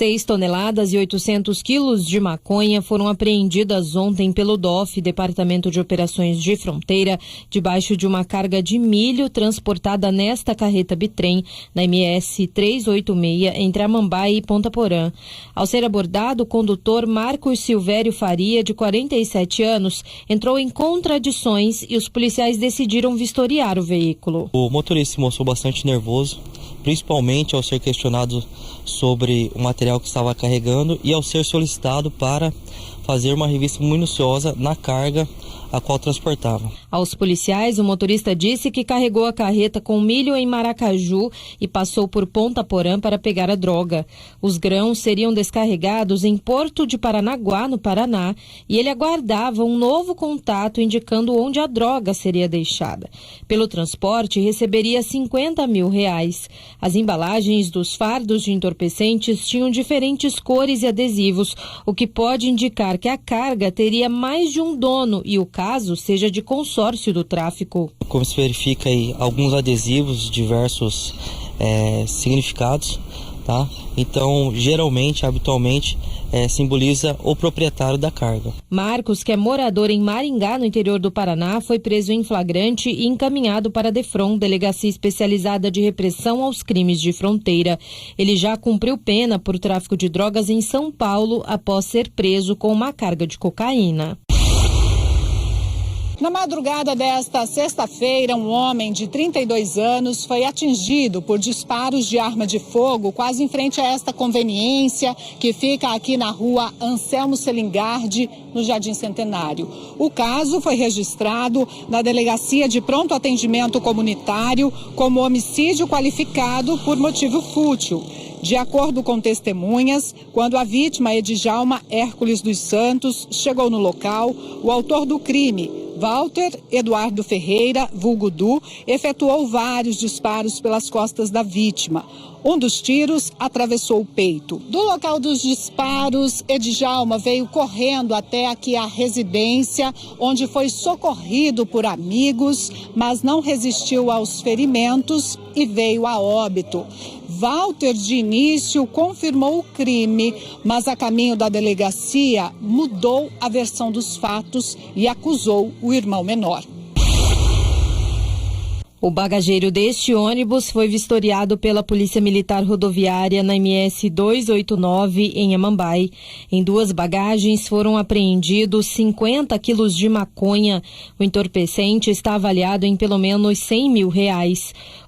6 toneladas e 800 quilos de maconha foram apreendidas ontem pelo DOF, Departamento de Operações de Fronteira, debaixo de uma carga de milho transportada nesta carreta bitrem na MS 386 entre Amambai e Ponta Porã. Ao ser abordado, o condutor Marcos Silvério Faria, de 47 anos, entrou em contradições e os policiais decidiram vistoriar o veículo. O motorista se mostrou bastante nervoso, principalmente ao ser questionado sobre o material que estava carregando e ao ser solicitado para fazer uma revista minuciosa na carga a qual transportava. Aos policiais, o motorista disse que carregou a carreta com milho em Maracaju e passou por Ponta Porã para pegar a droga. Os grãos seriam descarregados em Porto de Paranaguá, no Paraná, e ele aguardava um novo contato indicando onde a droga seria deixada. Pelo transporte, receberia R$50 mil. As embalagens dos fardos de entorpecentes tinham diferentes cores e adesivos, o que pode indicar que a carga teria mais de um dono e o caso seja de consórcio do tráfico. Como se verifica aí, alguns adesivos, diversos significados, tá? Então, geralmente, habitualmente, simboliza o proprietário da carga. Marcos, que é morador em Maringá, no interior do Paraná, foi preso em flagrante e encaminhado para a DEFRON, Delegacia Especializada de Repressão aos Crimes de Fronteira. Ele já cumpriu pena por tráfico de drogas em São Paulo após ser preso com uma carga de cocaína. Na madrugada desta sexta-feira, um homem de 32 anos foi atingido por disparos de arma de fogo quase em frente a esta conveniência que fica aqui na rua Anselmo Selingardi, no Jardim Centenário. O caso foi registrado na Delegacia de Pronto Atendimento Comunitário como homicídio qualificado por motivo fútil. De acordo com testemunhas, quando a vítima, Edjalma Hércules dos Santos, chegou no local, o autor do crime, Walter Eduardo Ferreira, vulgo Du, efetuou vários disparos pelas costas da vítima. Um dos tiros atravessou o peito. Do local dos disparos, Edjalma veio correndo até aqui a residência, onde foi socorrido por amigos, mas não resistiu aos ferimentos e veio a óbito. Walter, de início, confirmou o crime, mas a caminho da delegacia mudou a versão dos fatos e acusou o irmão menor. O bagageiro deste ônibus foi vistoriado pela Polícia Militar Rodoviária na MS 289, em Amambai. Em 2 bagagens foram apreendidos 50 quilos de maconha. O entorpecente está avaliado em pelo menos R$100 mil.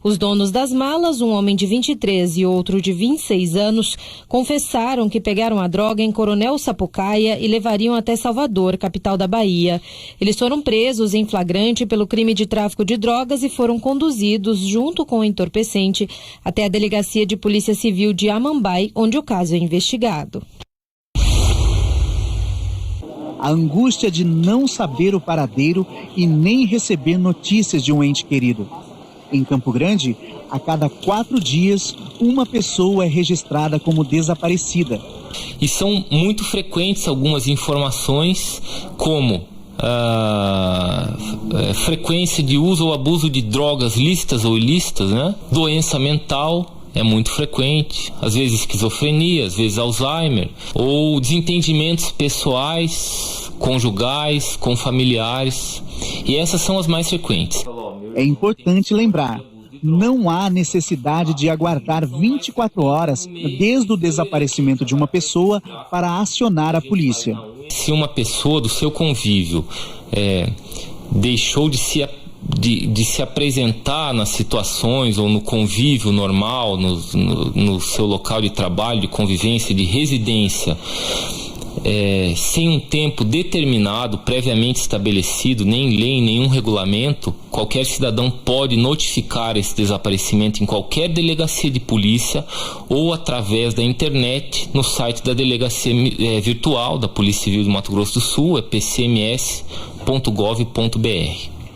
Os donos das malas, um homem de 23 e outro de 26 anos, confessaram que pegaram a droga em Coronel Sapucaia e levariam até Salvador, capital da Bahia. Eles foram presos em flagrante pelo crime de tráfico de drogas e foram conduzidos, junto com o entorpecente, até a Delegacia de Polícia Civil de Amambai, onde o caso é investigado. A angústia de não saber o paradeiro e nem receber notícias de um ente querido. Em Campo Grande, a cada 4 dias, uma pessoa é registrada como desaparecida. E são muito frequentes algumas informações, como frequência de uso ou abuso de drogas lícitas ou ilícitas, né? Doença mental é muito frequente, às vezes esquizofrenia, às vezes Alzheimer, ou desentendimentos pessoais, conjugais, com familiares, e essas são as mais frequentes. É importante lembrar, não há necessidade de aguardar 24 horas desde o desaparecimento de uma pessoa para acionar a polícia. Se uma pessoa do seu convívio deixou de se apresentar nas situações ou no convívio normal, no seu local de trabalho, de convivência, de residência, sem um tempo determinado, previamente estabelecido, nem lei, nenhum regulamento, qualquer cidadão pode notificar esse desaparecimento em qualquer delegacia de polícia ou através da internet no site da delegacia virtual da Polícia Civil do Mato Grosso do Sul, é pcms.gov.br.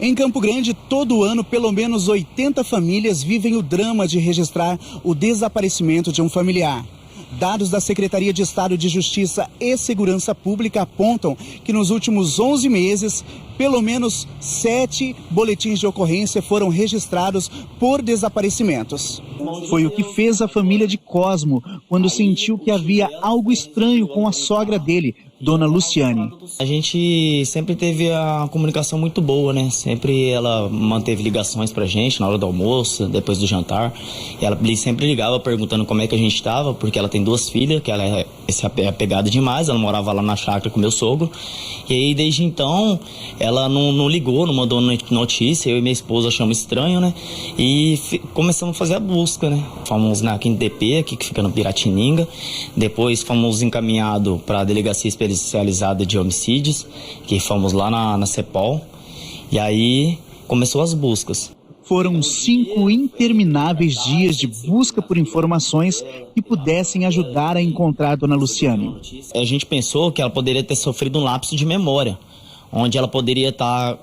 Em Campo Grande, todo ano, pelo menos 80 famílias vivem o drama de registrar o desaparecimento de um familiar. Dados da Secretaria de Estado de Justiça e Segurança Pública apontam que nos últimos 11 meses, pelo menos 7 boletins de ocorrência foram registrados por desaparecimentos. Foi o que fez a família de Cosmo quando sentiu que havia algo estranho com a sogra dele, Dona Luciane. A gente sempre teve a comunicação muito boa, né? Sempre ela manteve ligações pra gente na hora do almoço, depois do jantar. E ela sempre ligava perguntando como é que a gente estava, porque ela tem 2 filhas, que ela é apegada demais, ela morava lá na chácara com meu sogro. E aí, desde então, ela não ligou, não mandou notícia, eu e minha esposa achamos estranho, né? E começamos a fazer a busca, né? Fomos na QNDP, aqui que fica no Piratininga. Depois fomos encaminhados para a Delegacia Especializada de Homicídios, que fomos lá na CEPOL. E aí começou as buscas. Foram 5 intermináveis dias de busca por informações que pudessem ajudar a encontrar Dona Luciane. A gente pensou que ela poderia ter sofrido um lapso de memória, onde ela poderia estar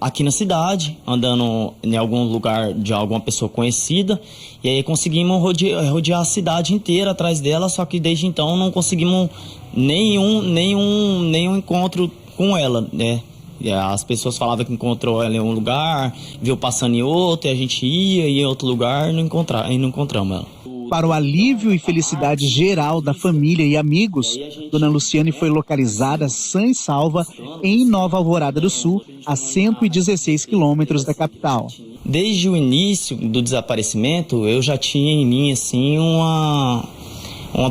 aqui na cidade, andando em algum lugar de alguma pessoa conhecida, e aí conseguimos rodear a cidade inteira atrás dela, só que desde então não conseguimos nenhum encontro com ela, né? As pessoas falavam que encontrou ela em um lugar, viu passando em outro, e a gente ia em outro lugar e não encontramos ela. Para o alívio e felicidade geral da família e amigos, Dona Luciane foi localizada sã e salva em Nova Alvorada do Sul, a 116 quilômetros da capital. Desde o início do desaparecimento, eu já tinha em mim assim uma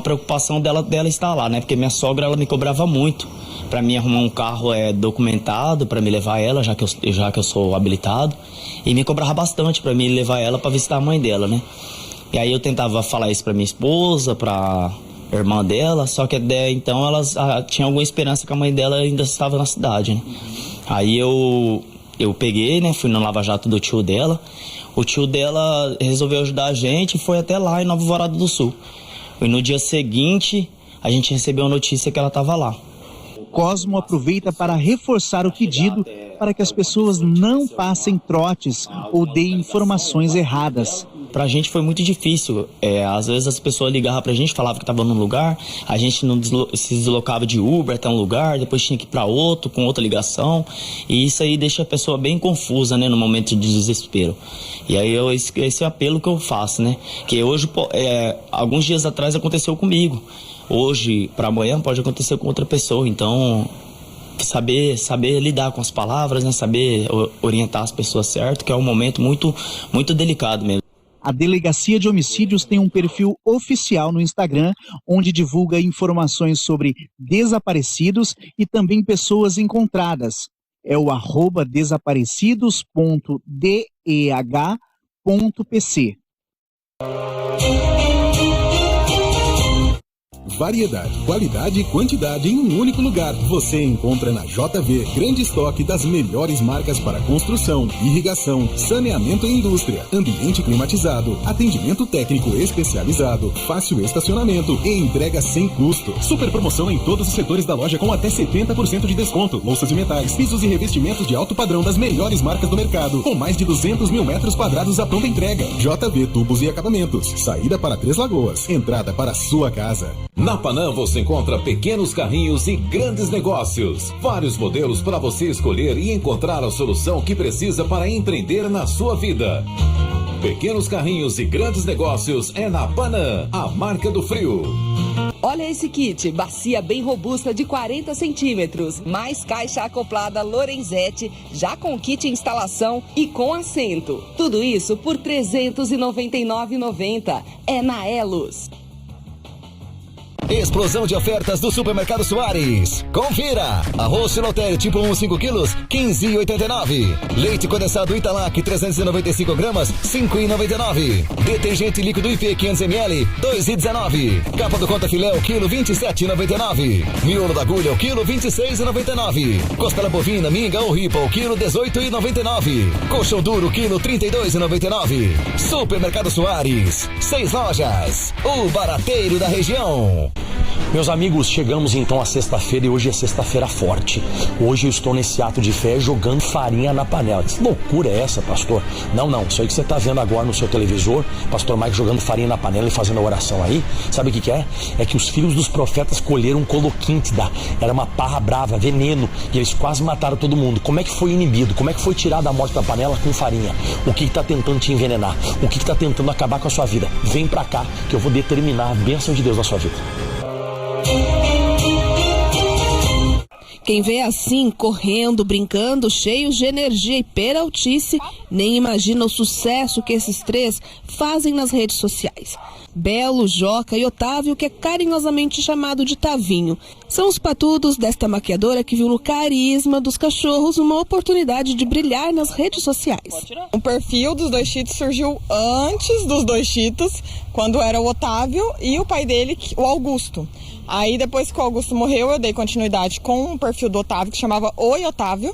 preocupação dela estar lá, né? Porque minha sogra ela me cobrava muito para mim arrumar um carro documentado para me levar ela, já que eu sou habilitado, e me cobrava bastante para me levar ela para visitar a mãe dela, né? E aí eu tentava falar isso para minha esposa, para irmã dela, só que até então elas tinham alguma esperança que a mãe dela ainda estava na cidade, né? Aí eu peguei, né? Fui no Lava Jato do tio dela. O tio dela resolveu ajudar a gente e foi até lá em Nova Alvorada do Sul. E no dia seguinte a gente recebeu a notícia que ela estava lá. Cosmo aproveita para reforçar o pedido para que as pessoas não passem trotes ou deem informações erradas. Pra gente foi muito difícil, às vezes as pessoas ligavam pra gente, falavam que estava num lugar, a gente não se deslocava de Uber até um lugar, depois tinha que ir pra outro, com outra ligação, e isso aí deixa a pessoa bem confusa, né, no momento de desespero. E aí esse é o apelo que eu faço, né, que hoje, alguns dias atrás aconteceu comigo, hoje pra amanhã pode acontecer com outra pessoa, então saber lidar com as palavras, né, saber orientar as pessoas certo, que é um momento muito, muito delicado mesmo. A Delegacia de Homicídios tem um perfil oficial no Instagram, onde divulga informações sobre desaparecidos e também pessoas encontradas. É o @desaparecidos.deh.pc. Variedade, qualidade e quantidade em um único lugar. Você encontra na JV grande estoque das melhores marcas para construção, irrigação, saneamento e indústria, ambiente climatizado, atendimento técnico especializado, fácil estacionamento e entrega sem custo. Super promoção em todos os setores da loja com até 70% de desconto. Louças e metais, pisos e revestimentos de alto padrão das melhores marcas do mercado, com mais de 200 mil metros quadrados à pronta entrega. JV Tubos e Acabamentos, saída para Três Lagoas, entrada para a sua casa. Na Panam você encontra pequenos carrinhos e grandes negócios. Vários modelos para você escolher e encontrar a solução que precisa para empreender na sua vida. Pequenos carrinhos e grandes negócios é na Panam, a marca do frio. Olha esse kit, bacia bem robusta de 40 centímetros, mais caixa acoplada Lorenzetti, já com kit instalação e com assento. Tudo isso por R$ 399,90. É na Elos. Explosão de ofertas do Supermercado Soares. Confira! Arroz Silotério tipo 1, 5 quilos, R$ 15,89. Leite condensado Italac 395 gramas, R$ 5,99. Detergente líquido IP 500 ml, R$ 2,19. Capa do Conta Filé, o quilo, R$ 27,99. Miolo da agulha, o quilo, R$ 26,99. Costela bovina, minga ou ripa, o quilo, R$ 18,99. Colchão duro, quilo, R$ 32,99. Supermercado Soares. 6 lojas. O barateiro da região. Meus amigos, chegamos então à sexta-feira e hoje é sexta-feira forte. Hoje eu estou nesse ato de fé jogando farinha na panela. Que loucura é essa, pastor? Não, isso aí que você está vendo agora no seu televisor, pastor Mike jogando farinha na panela e fazendo a oração aí, sabe o que é? É que os filhos dos profetas colheram coloquíntida, era uma parra brava, veneno, e eles quase mataram todo mundo. Como é que foi inibido? Como é que foi tirada a morte da panela com farinha? O que está tentando te envenenar? O que está tentando acabar com a sua vida? Vem pra cá que eu vou determinar a bênção de Deus na sua vida. Quem vê assim, correndo, brincando, cheios de energia e peraltice, nem imagina o sucesso que esses três fazem nas redes sociais. Belo, Joca e Otávio, que é carinhosamente chamado de Tavinho, são os patudos desta maquiadora que viu no carisma dos cachorros uma oportunidade de brilhar nas redes sociais. O perfil dos dois Cheetos surgiu antes dos dois Cheetos, quando era o Otávio e o pai dele, o Augusto. Aí depois que o Augusto morreu, eu dei continuidade com o perfil do Otávio, que chamava Oi Otávio.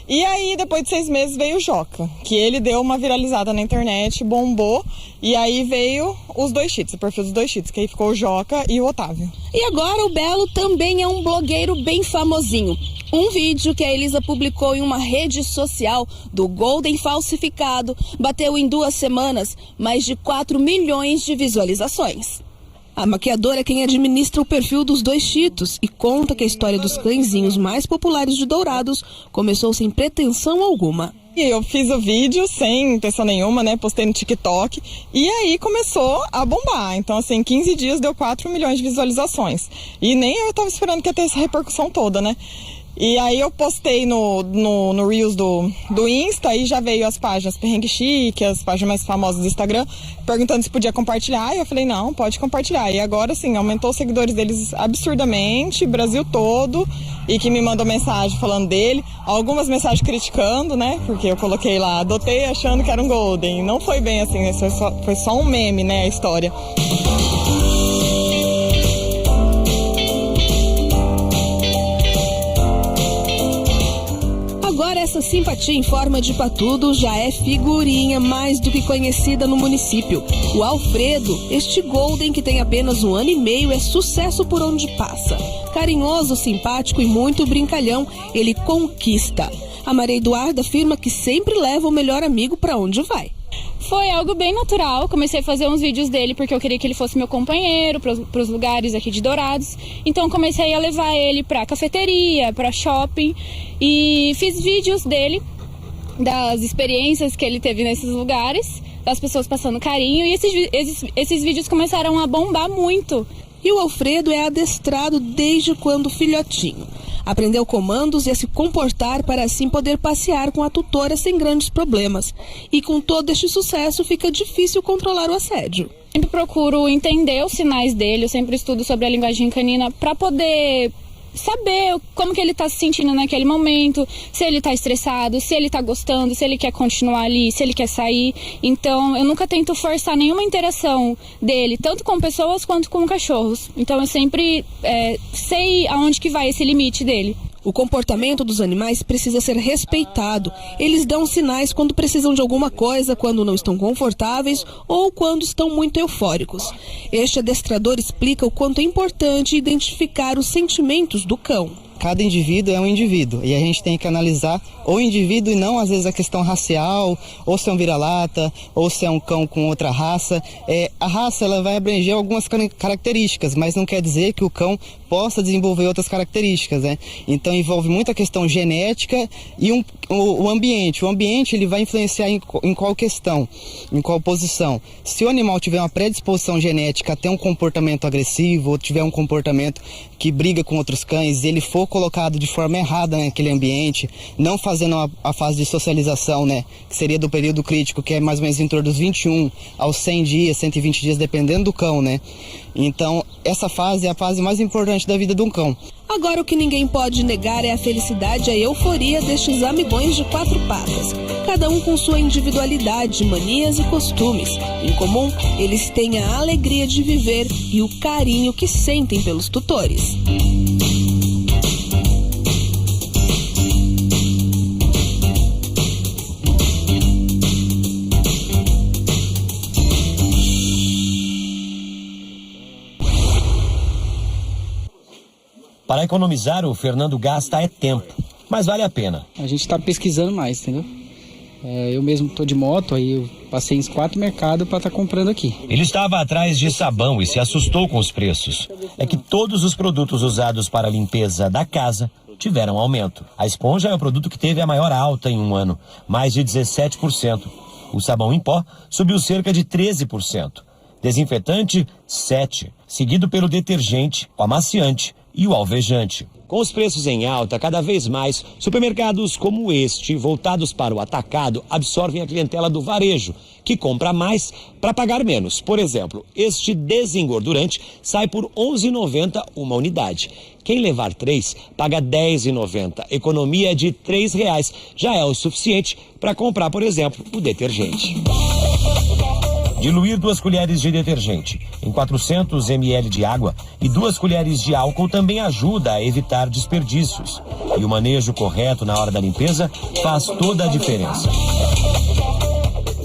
E aí, depois de 6 meses, veio o Joca, que ele deu uma viralizada na internet, bombou. E aí veio os dois Cheetos, o perfil dos dois Cheetos, que aí ficou o Joca e o Otávio. E agora o Belo também é um blogueiro bem famosinho. Um vídeo que a Elisa publicou em uma rede social do Golden falsificado bateu em 2 semanas mais de 4 milhões de visualizações. A maquiadora é quem administra o perfil dos dois Cheetos e conta que a história dos cãezinhos mais populares de Dourados começou sem pretensão alguma. Eu fiz o vídeo sem intenção nenhuma, né? Postei no TikTok e aí começou a bombar. Então, assim, em 15 dias deu 4 milhões de visualizações. E nem eu tava esperando que ia ter essa repercussão toda, né? E aí eu postei no Reels do Insta e já veio as páginas Perrengue Chique, as páginas mais famosas do Instagram, perguntando se podia compartilhar. E eu falei, não, pode compartilhar. E agora, sim, aumentou os seguidores deles absurdamente, Brasil todo, e que me mandou mensagem falando dele. Algumas mensagens criticando, né? Porque eu coloquei lá, adotei achando que era um Golden. Não foi bem assim, foi só um meme, né, a história. Agora essa simpatia em forma de patudo já é figurinha mais do que conhecida no município. O Alfredo, este Golden que tem apenas 1 ano e meio, é sucesso por onde passa. Carinhoso, simpático e muito brincalhão, ele conquista. A Maria Eduarda afirma que sempre leva o melhor amigo para onde vai. Foi algo bem natural, comecei a fazer uns vídeos dele porque eu queria que ele fosse meu companheiro para os lugares aqui de Dourados. Então comecei a levar ele para cafeteria, para shopping e fiz vídeos dele, das experiências que ele teve nesses lugares, das pessoas passando carinho, e esses vídeos começaram a bombar muito. E o Alfredo é adestrado desde quando filhotinho. Aprendeu comandos e a se comportar para assim poder passear com a tutora sem grandes problemas. E com todo este sucesso fica difícil controlar o assédio. Sempre procuro entender os sinais dele, eu sempre estudo sobre a linguagem canina para poder saber como que ele está se sentindo naquele momento, se ele está estressado, se ele está gostando, se ele quer continuar ali, se ele quer sair. Então eu nunca tento forçar nenhuma interação dele, tanto com pessoas quanto com cachorros. Então eu sempre sei aonde que vai esse limite dele. O comportamento dos animais precisa ser respeitado. Eles dão sinais quando precisam de alguma coisa, quando não estão confortáveis ou quando estão muito eufóricos. Este adestrador explica o quanto é importante identificar os sentimentos do cão. Cada indivíduo é um indivíduo e a gente tem que analisar o indivíduo e não às vezes a questão racial, ou se é um vira-lata, ou se é um cão com outra raça. A raça ela vai abranger algumas características, mas não quer dizer que o cão possa desenvolver outras características, né? Então envolve muita questão genética e o ambiente. O ambiente ele vai influenciar em qual questão, em qual posição. Se o animal tiver uma predisposição genética a ter um comportamento agressivo, ou tiver um comportamento que briga com outros cães, ele for colocado de forma errada naquele ambiente, não fazendo a fase de socialização, né, que seria do período crítico, que é mais ou menos em torno dos 21 aos 100 dias, 120 dias, dependendo do cão, né? Então, essa fase é a fase mais importante da vida de um cão. Agora, o que ninguém pode negar é a felicidade e a euforia destes amigões de 4 patas. Cada um com sua individualidade, manias e costumes. Em comum, eles têm a alegria de viver e o carinho que sentem pelos tutores. Para economizar, o Fernando gasta tempo, mas vale a pena. A gente está pesquisando mais, entendeu? Eu mesmo estou de moto, aí eu passei em 4 mercados para estar comprando aqui. Ele estava atrás de sabão e se assustou com os preços. É que todos os produtos usados para a limpeza da casa tiveram aumento. A esponja é o produto que teve a maior alta em um ano, mais de 17%. O sabão em pó subiu cerca de 13%. Desinfetante, 7%, seguido pelo detergente, o amaciante e o alvejante. Com os preços em alta, cada vez mais, supermercados como este, voltados para o atacado, absorvem a clientela do varejo, que compra mais para pagar menos. Por exemplo, este desengordurante sai por R$ 11,90 uma unidade. Quem levar 3 paga R$ 10,90. Economia de R$ 3,00 já é o suficiente para comprar, por exemplo, o detergente. Diluir 2 colheres de detergente em 400 ml de água e 2 colheres de álcool também ajuda a evitar desperdícios. E o manejo correto na hora da limpeza faz toda a diferença.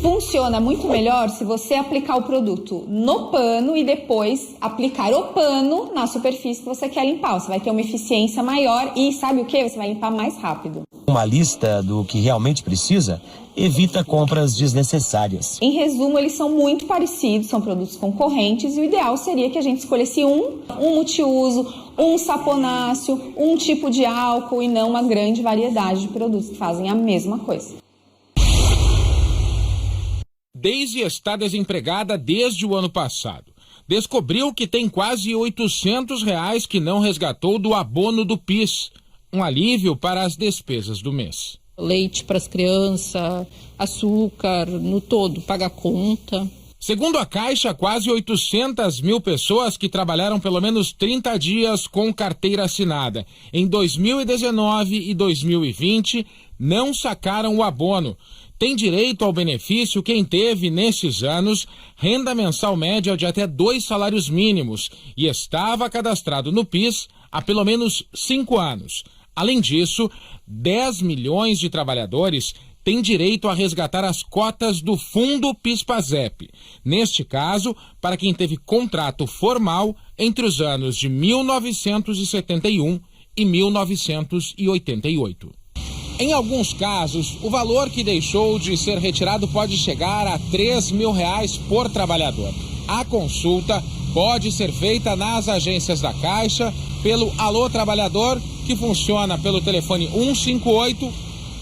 Funciona muito melhor se você aplicar o produto no pano e depois aplicar o pano na superfície que você quer limpar. Você vai ter uma eficiência maior e sabe o que? Você vai limpar mais rápido. Uma lista do que realmente precisa evita compras desnecessárias. Em resumo, eles são muito parecidos, são produtos concorrentes e o ideal seria que a gente escolhesse um multiuso, um saponáceo, um tipo de álcool e não uma grande variedade de produtos que fazem a mesma coisa. Daisy está desempregada desde o ano passado. Descobriu que tem quase R$ 800 que não resgatou do abono do PIS. Um alívio para as despesas do mês. Leite para as crianças, açúcar, no todo, paga conta. Segundo a Caixa, quase 800 mil pessoas que trabalharam pelo menos 30 dias com carteira assinada em 2019 e 2020 não sacaram o abono. Tem direito ao benefício quem teve, nesses anos, renda mensal média de até 2 salários mínimos e estava cadastrado no PIS há pelo menos 5 anos. Além disso, 10 milhões de trabalhadores têm direito a resgatar as cotas do Fundo PIS/PASEP. Neste caso, para quem teve contrato formal entre os anos de 1971 e 1988. Em alguns casos, o valor que deixou de ser retirado pode chegar a R$ 3.000 por trabalhador. A consulta pode ser feita nas agências da Caixa, pelo Alô Trabalhador, que funciona pelo telefone 158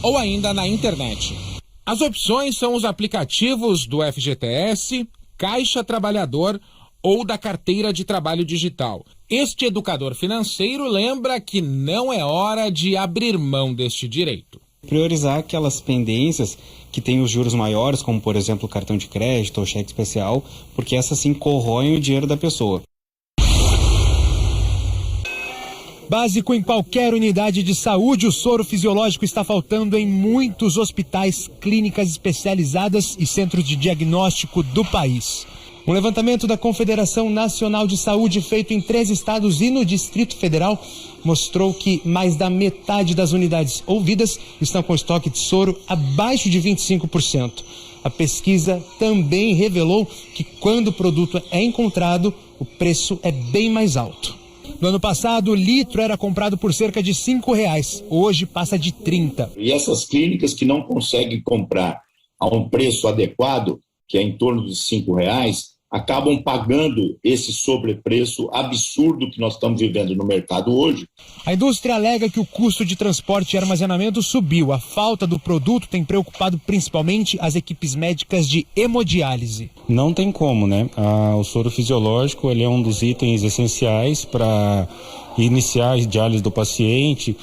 ou ainda na internet. As opções são os aplicativos do FGTS, Caixa Trabalhador ou da Carteira de Trabalho Digital. Este educador financeiro lembra que não é hora de abrir mão deste direito. Priorizar aquelas pendências que têm os juros maiores, como por exemplo o cartão de crédito ou cheque especial, porque essas sim corroem o dinheiro da pessoa. Básico em qualquer unidade de saúde, o soro fisiológico está faltando em muitos hospitais, clínicas especializadas e centros de diagnóstico do país. Um levantamento da Confederação Nacional de Saúde feito em 3 estados e no Distrito Federal mostrou que mais da metade das unidades ouvidas estão com estoque de soro abaixo de 25%. A pesquisa também revelou que quando o produto é encontrado, o preço é bem mais alto. No ano passado, o litro era comprado por cerca de R$ 5,00. Hoje passa de 30. E essas clínicas que não conseguem comprar a um preço adequado, que é em torno de R$ 5,00, acabam pagando esse sobrepreço absurdo que nós estamos vivendo no mercado hoje. A indústria alega que o custo de transporte e armazenamento subiu. A falta do produto tem preocupado principalmente as equipes médicas de hemodiálise. Não tem como, né? O soro fisiológico ele é um dos itens essenciais para iniciar a diálise do paciente,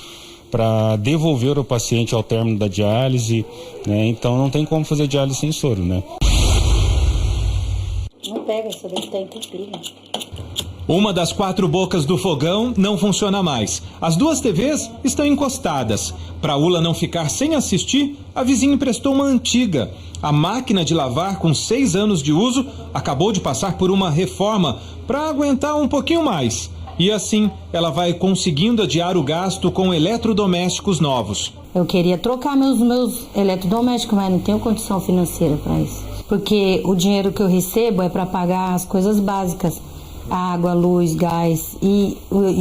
para devolver o paciente ao término da diálise, né? Então não tem como fazer diálise sem soro, né? Não pega, essa daí tá entupida. Uma das 4 bocas do fogão não funciona mais. As 2 TVs estão encostadas. Para a Ula não ficar sem assistir, a vizinha emprestou uma antiga. A máquina de lavar, com 6 anos de uso, acabou de passar por uma reforma para aguentar um pouquinho mais. E assim, ela vai conseguindo adiar o gasto com eletrodomésticos novos. Eu queria trocar meus eletrodomésticos, mas não tenho condição financeira para isso. Porque o dinheiro que eu recebo é para pagar as coisas básicas. água, luz, gás e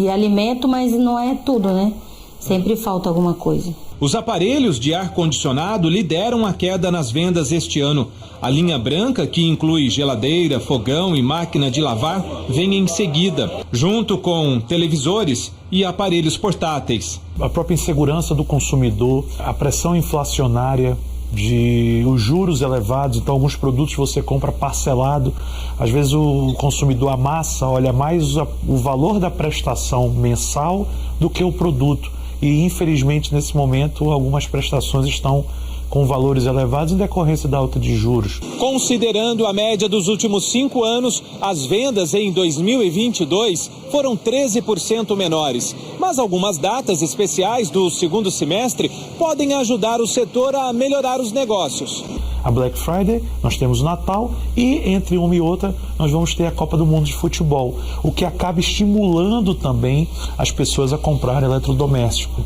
alimento, mas não é tudo, né? Sempre falta alguma coisa. Os aparelhos de ar-condicionado lideram a queda nas vendas este ano. A linha branca, que inclui geladeira, fogão e máquina de lavar, vem em seguida, junto com televisores e aparelhos portáteis. A própria insegurança do consumidor, a pressão inflacionária, os juros elevados, então alguns produtos você compra parcelado, às vezes o consumidor amassa, olha mais o valor da prestação mensal do que o produto. E infelizmente nesse momento algumas prestações estão com valores elevados em decorrência da alta de juros. Considerando a média dos últimos 5 anos, as vendas em 2022 foram 13% menores. Mas algumas datas especiais do segundo semestre podem ajudar o setor a melhorar os negócios. A Black Friday, nós temos o Natal e entre uma e outra nós vamos ter a Copa do Mundo de Futebol, o que acaba estimulando também as pessoas a comprar eletrodoméstico.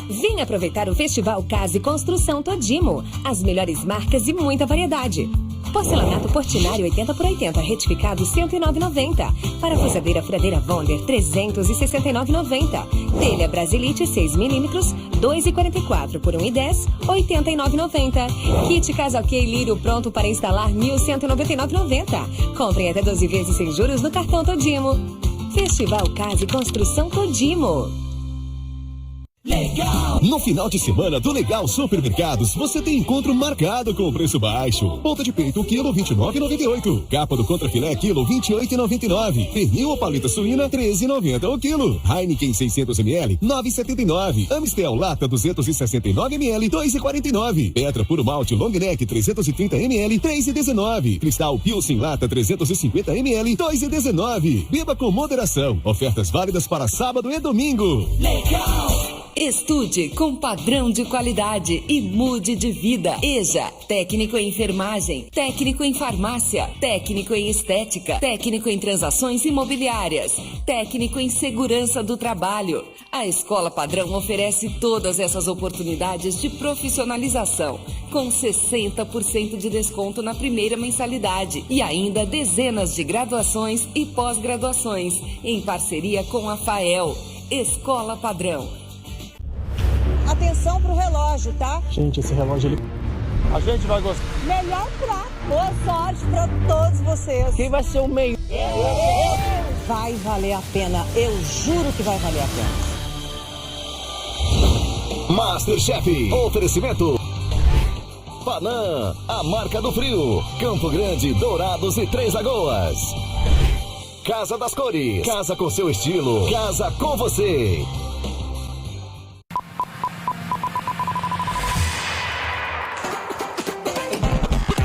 Vem aproveitar o Festival Casa e Construção Todimo. As melhores marcas e muita variedade. Porcelanato Portinari 80x80, retificado R$ 109,90. Parafusadeira Furadeira Wonder, R$ 369,90. Telha Brasilite 6mm, R$ 2,44 por R$ 1,10, R$ 89,90. Kit Casalquei Lírio pronto para instalar R$ 1.199,90. Comprem até 12 vezes sem juros no cartão Todimo. Festival Casa e Construção Todimo. Legal! No final de semana do Legal Supermercados, você tem encontro marcado com preço baixo. Ponta de peito, quilo, R$ 29,98. Capa do contrafilé, quilo, R$ 28,99. Pernil ou paleta suína, R$ 13,90 o quilo. Heineken 600ml, R$ 9,79. Amistel Lata 269ml, R$ 2,49. Petra Puro Malte Long Neck 330ml, R$ 3,19. Cristal Pilsen Lata 350ml, R$ 2,19. Beba com moderação. Ofertas válidas para sábado e domingo. Legal! Estude com padrão de qualidade e mude de vida. EJA, técnico em enfermagem, técnico em farmácia, técnico em estética, técnico em transações imobiliárias, técnico em segurança do trabalho. A Escola Padrão oferece todas essas oportunidades de profissionalização, com 60% de desconto na primeira mensalidade e ainda dezenas de graduações e pós-graduações, em parceria com a FAEL. Escola Padrão. Atenção pro relógio, tá? Gente, esse relógio, a gente vai gostar. Melhor prato. Boa sorte pra todos vocês. Quem vai ser o meio? Vai valer a pena. Eu juro que vai valer a pena. Masterchef. Oferecimento. Panam, a marca do frio. Campo Grande, Dourados e Três Lagoas. Casa das Cores. Casa com seu estilo. Casa com você.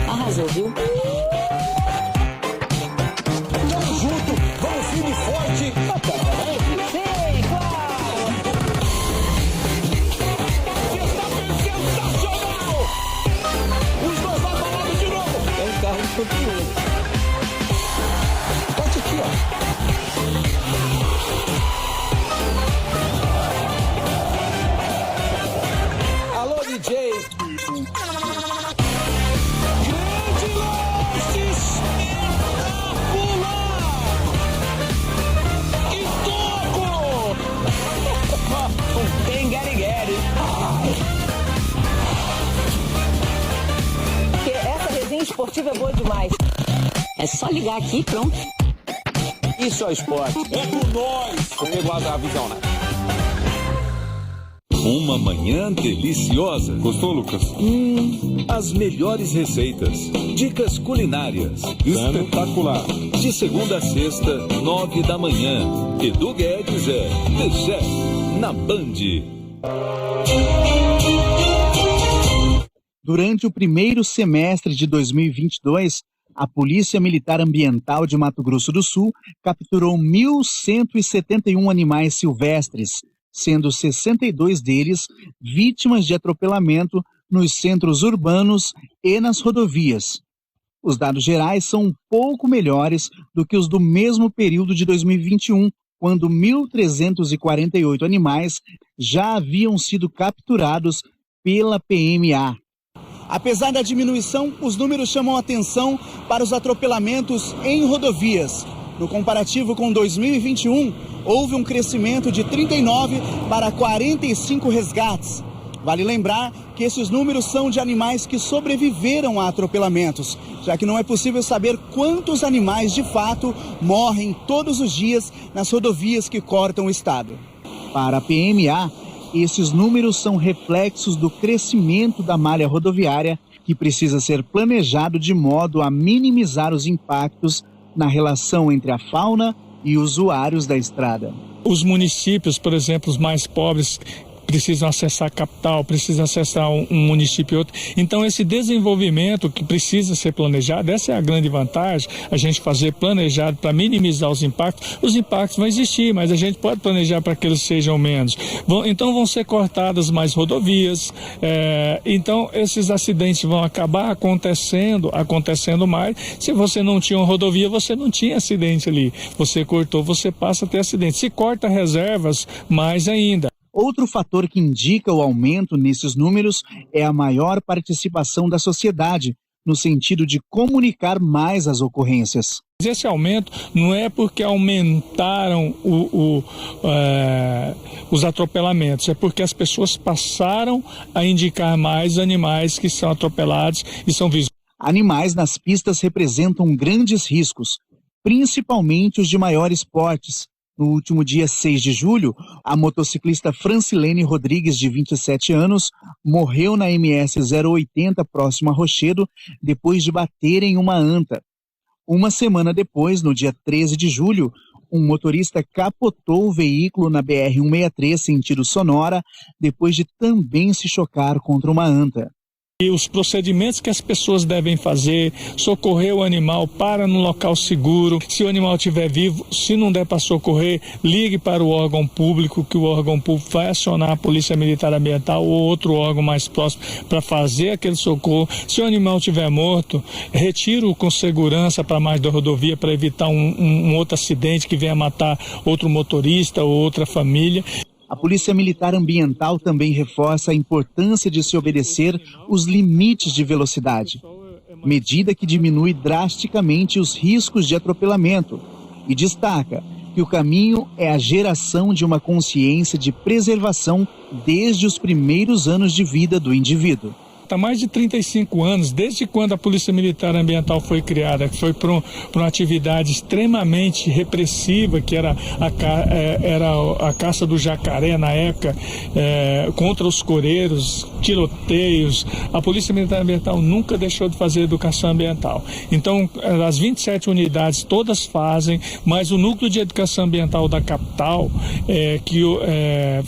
Arrasou, viu? Tamo junto, vamos firme e forte. Até breve. Sim, claro. Sensacional! Os dois vão parados de novo. É um carro de campeão. Bate aqui, ó. Alô, DJ. Porque essa resenha esportiva é boa demais. É só ligar aqui e pronto. Isso é esporte. É por nós. Comigo a visão, né? Uma manhã deliciosa. Gostou, Lucas? As melhores receitas, dicas culinárias, espetacular. De segunda a sexta, 9 da manhã. Edu Guedes é The Chef na Band. Durante o primeiro semestre de 2022, a Polícia Militar Ambiental de Mato Grosso do Sul capturou 1.171 animais silvestres, sendo 62 deles vítimas de atropelamento nos centros urbanos e nas rodovias. Os dados gerais são um pouco melhores do que os do mesmo período de 2021, quando 1.348 animais já haviam sido capturados pela PMA. Apesar da diminuição, os números chamam atenção para os atropelamentos em rodovias. No comparativo com 2021, houve um crescimento de 39 para 45 resgates. Vale lembrar que esses números são de animais que sobreviveram a atropelamentos, já que não é possível saber quantos animais de fato morrem todos os dias nas rodovias que cortam o estado. Para a PMA, esses números são reflexos do crescimento da malha rodoviária, que precisa ser planejado de modo a minimizar os impactos na relação entre a fauna e usuários da estrada. Os municípios, por exemplo, os mais pobres, precisam acessar a capital, precisam acessar um município e outro. Então, esse desenvolvimento que precisa ser planejado, essa é a grande vantagem, a gente fazer planejado para minimizar os impactos. Os impactos vão existir, mas a gente pode planejar para que eles sejam menos. Então, vão ser cortadas mais rodovias, então esses acidentes vão acabar acontecendo mais. Se você não tinha uma rodovia, você não tinha acidente ali. Você cortou, você passa a ter acidente. Se corta reservas, mais ainda. Outro fator que indica o aumento nesses números é a maior participação da sociedade, no sentido de comunicar mais as ocorrências. Esse aumento não é porque aumentaram os atropelamentos, é porque as pessoas passaram a indicar mais animais que são atropelados e são visíveis. Animais nas pistas representam grandes riscos, principalmente os de maiores portes. No último dia 6 de julho, a motociclista Francilene Rodrigues, de 27 anos, morreu na MS 080 próximo a Rochedo, depois de bater em uma anta. Uma semana depois, no dia 13 de julho, um motorista capotou o veículo na BR-163 sentido Sonora, depois de também se chocar contra uma anta. E os procedimentos que as pessoas devem fazer, socorrer o animal, para no local seguro. Se o animal estiver vivo, se não der para socorrer, ligue para o órgão público, que o órgão público vai acionar a Polícia Militar Ambiental ou outro órgão mais próximo para fazer aquele socorro. Se o animal estiver morto, retire-o com segurança para mais da rodovia para evitar um outro acidente que venha matar outro motorista ou outra família. A Polícia Militar Ambiental também reforça a importância de se obedecer os limites de velocidade, medida que diminui drasticamente os riscos de atropelamento, e destaca que o caminho é a geração de uma consciência de preservação desde os primeiros anos de vida do indivíduo. Há mais de 35 anos, desde quando a Polícia Militar Ambiental foi criada, que foi para uma atividade extremamente repressiva, que era a caça do jacaré na época, contra os coreiros, tiroteios. A Polícia Militar Ambiental nunca deixou de fazer educação ambiental. Então, as 27 unidades todas fazem, mas o Núcleo de Educação Ambiental da capital, que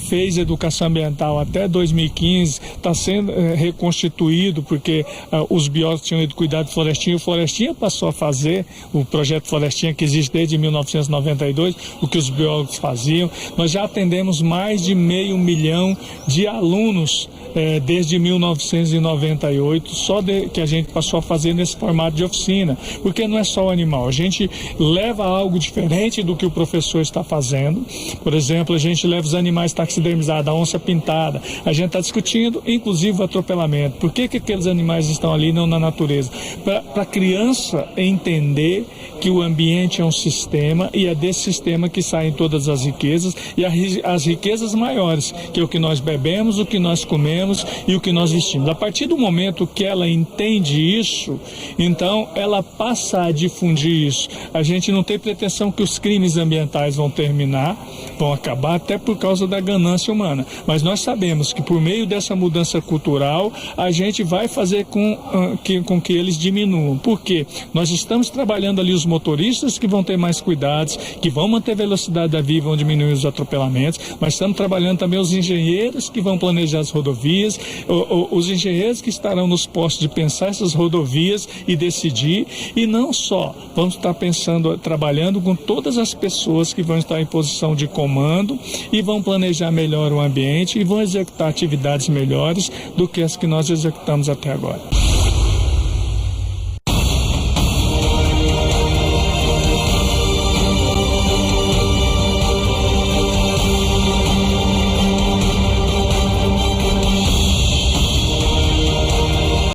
fez educação ambiental até 2015, está sendo reconstituído, porque os biólogos tinham ido cuidar do Florestinha, o Florestinha passou a fazer o projeto Florestinha, que existe desde 1992, o que os biólogos faziam. Nós já atendemos mais de 500 mil de alunos desde 1998, que a gente passou a fazer nesse formato de oficina, porque não é só o animal, a gente leva algo diferente do que o professor está fazendo. Por exemplo, a gente leva os animais taxidermizados, a onça pintada, a gente está discutindo inclusive o atropelamento. Por que aqueles animais estão ali e não na natureza? Para a criança entender que o ambiente é um sistema e é desse sistema que saem todas as riquezas, e as riquezas maiores, que é o que nós bebemos, o que nós comemos e o que nós vestimos. A partir do momento que ela entende isso, então ela passa a difundir isso. A gente não tem pretensão que os crimes ambientais vão terminar, vão acabar, até por causa da ganância humana. Mas nós sabemos que por meio dessa mudança cultural, a gente vai fazer com que eles diminuam. Por quê? Nós estamos trabalhando ali os motoristas que vão ter mais cuidados, que vão manter a velocidade da via e vão diminuir os atropelamentos, mas estamos trabalhando também os engenheiros que vão planejar as rodovias, os engenheiros que estarão nos postos de pensar essas rodovias e decidir, e não só, vamos estar trabalhando com todas as pessoas que vão estar em posição de comando e vão planejar melhor o ambiente e vão executar atividades melhores do que as que nós executamos até agora.